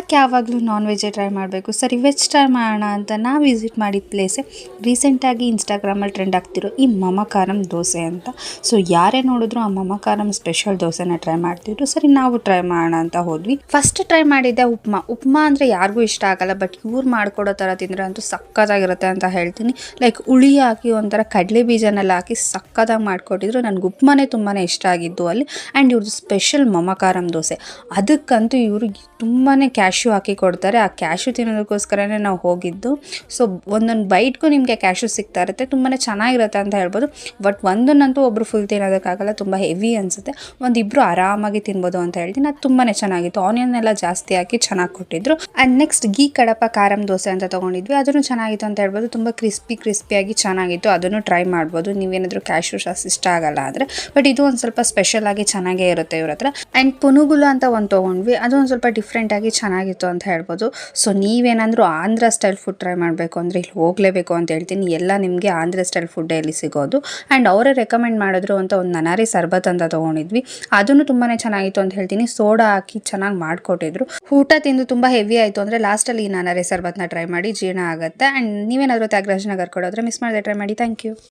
ಯಾಕೆ ಯಾವಾಗಲೂ ನಾನ್ ವೆಜ್ಜೇ ಟ್ರೈ ಮಾಡಬೇಕು, ಸರಿ ವೆಜ್ ಟ್ರೈ ಮಾಡೋಣ ಅಂತ ನಾವು ವಿಸಿಟ್ ಮಾಡಿದ ಪ್ಲೇಸೇ ರೀಸೆಂಟಾಗಿ ಇನ್ಸ್ಟಾಗ್ರಾಮಲ್ಲಿ ಟ್ರೆಂಡ್ ಆಗ್ತಿರೋ ಈ ಮಮಕಾರಂ ದೋಸೆ ಅಂತ. ಸೊ ಯಾರೇ ನೋಡಿದ್ರು ಆ ಮಮಕಾರಂ ಸ್ಪೆಷಲ್ ದೋಸೆನ ಟ್ರೈ ಮಾಡ್ತಿದ್ರು. ಸರಿ ನಾವು ಟ್ರೈ ಮಾಡೋಣ ಅಂತ ಹೋದ್ವಿ. ಫಸ್ಟ್ ಟ್ರೈ ಮಾಡಿದ್ದೆ ಉಪ್ಮಾ ಅಂದರೆ ಯಾರಿಗೂ ಇಷ್ಟ ಆಗಲ್ಲ, ಬಟ್ ಇವ್ರು ಮಾಡ್ಕೊಡೋ ಥರ ತಿಂದರೆ ಅಂತೂ ಸಕ್ಕತ್ತಾಗಿರುತ್ತೆ ಅಂತ ಹೇಳ್ತೀನಿ. ಲೈಕ್ ಹುಳಿ ಹಾಕಿ ಒಂಥರ ಕಡಲೆ ಬೀಜನೆಲ್ಲ ಹಾಕಿ ಸಕ್ಕತ್ತಾಗಿ ಮಾಡಿಕೊಟ್ಟಿದ್ರು. ನನಗೆ ಉಪ್ಮಾನೇ ತುಂಬಾ ಇಷ್ಟ ಆಗಿದ್ದು ಅಲ್ಲಿ. ಆ್ಯಂಡ್ ಇವ್ರದ್ದು ಸ್ಪೆಷಲ್ ಮಮಕಾರಂ ದೋಸೆ, ಅದಕ್ಕಂತೂ ಇವರು ತುಂಬಾ ಕ್ಯಾಶ್ಯೂ ಹಾಕಿ ಕೊಡ್ತಾರೆ. ಆ ಕ್ಯಾಶ್ಯೂ ತಿನ್ನೋದಕ್ಕೋಸ್ಕರನೇ ನಾವು ಹೋಗಿದ್ದು. ಸೊ ಒಂದೊಂದು ಬೈಟ್ಗೂ ನಿಮಗೆ ಕ್ಯಾಶ್ಯೂ ಸಿಗ್ತಾ ಇರುತ್ತೆ, ತುಂಬಾ ಚೆನ್ನಾಗಿರುತ್ತೆ ಅಂತ ಹೇಳ್ಬೋದು. ಬಟ್ ಒಂದನ್ನಂತೂ ಒಬ್ಬರು ಫುಲ್ ತಿನ್ನೋದಕ್ಕಾಗಲ್ಲ, ತುಂಬ ಹೆವಿ ಅನಿಸುತ್ತೆ. ಒಂದಿಬ್ಬರು ಆರಾಮಾಗಿ ತಿನ್ಬೋದು ಅಂತ ಹೇಳ್ತೀನಿ. ಅದು ತುಂಬಾ ಚೆನ್ನಾಗಿತ್ತು. ಆನಿಯನ್ ಎಲ್ಲ ಜಾಸ್ತಿ ಹಾಕಿ ಚೆನ್ನಾಗಿ ಕೊಟ್ಟಿದ್ರು. ಆ್ಯಂಡ್ ನೆಕ್ಸ್ಟ್ ಗೀ ಕಡಪ ಕಾರಂ ದೋಸೆ ಅಂತ ತೊಗೊಂಡಿದ್ವಿ. ಅದನ್ನು ಚೆನ್ನಾಗಿತ್ತು ಅಂತ ಹೇಳ್ಬೋದು. ತುಂಬ ಕ್ರಿಸ್ಪಿಯಾಗಿ ಚೆನ್ನಾಗಿತ್ತು. ಅದನ್ನು ಟ್ರೈ ಮಾಡ್ಬೋದು ನೀವೇನಾದರೂ ಕ್ಯಾಶ್ಯೂ ಸಾಸ್ ಇಷ್ಟ ಆಗಲ್ಲ ಆದರೆ. ಬಟ್ ಇದು ಒಂದು ಸ್ವಲ್ಪ ಸ್ಪೆಷಲ್ ಆಗಿ ಚೆನ್ನಾಗೇ ಇರುತ್ತೆ ಇವ್ರ ಹತ್ರ. ಆ್ಯಂಡ್ ಪುನುಗುಲ ಅಂತ ಒಂದು ತೊಗೊಂಡ್ವಿ. ಅದು ಒಂದು ಸ್ವಲ್ಪ ಡಿಫ್ರೆಂಟಾಗಿ ಚೆನ್ನಾಗಿತ್ತು ಅಂತ ಹೇಳ್ಬೋದು. ಸೊ ನೀವೇನಾದರೂ ಆಂಧ್ರ ಸ್ಟೈಲ್ ಫುಡ್ ಟ್ರೈ ಮಾಡಬೇಕು ಅಂದರೆ ಇಲ್ಲಿ ಹೋಗಲೇಬೇಕು ಅಂತ ಹೇಳ್ತೀನಿ. ಎಲ್ಲ ನಿಮಗೆ ಆಂಧ್ರ ಸ್ಟೈಲ್ ಫುಡ್ಡೇ ಇಲ್ಲಿ ಸಿಗೋದು. ಆ್ಯಂಡ್ ಅವರೇ ರೆಕಮೆಂಡ್ ಮಾಡಿದ್ರು ಅಂತ ಒಂದು ನನಾರಿ ಸರ್ಬತ್ ಅಂತ ತೊಗೊಂಡಿದ್ವಿ. ಅದನ್ನು ತುಂಬಾ ಚೆನ್ನಾಗಿತ್ತು ಅಂತ ಹೇಳ್ತೀನಿ. ಸೋಡಾ ಹಾಕಿ ಚೆನ್ನಾಗಿ ಮಾಡಿಕೊಟ್ಟಿದ್ರು. ಊಟ ತಿಂದು ತುಂಬ ಹೆವಿ ಆಯಿತು ಅಂದರೆ ಲಾಸ್ಟಲ್ಲಿ ಈ ನನಾರಿ ಸರ್ಬತ್ನ ಟ್ರೈ ಮಾಡಿ, ಜೀರ್ಣ ಆಗುತ್ತೆ. ಆ್ಯಂಡ್ ನೀವೇನಾದರೂ ತ್ಯಾಗರಾಜನಗರ್ ಕೊಡೋದ್ರೆ ಮಿಸ್ ಮಾಡದೆ ಟ್ರೈ ಮಾಡಿ. Thank you.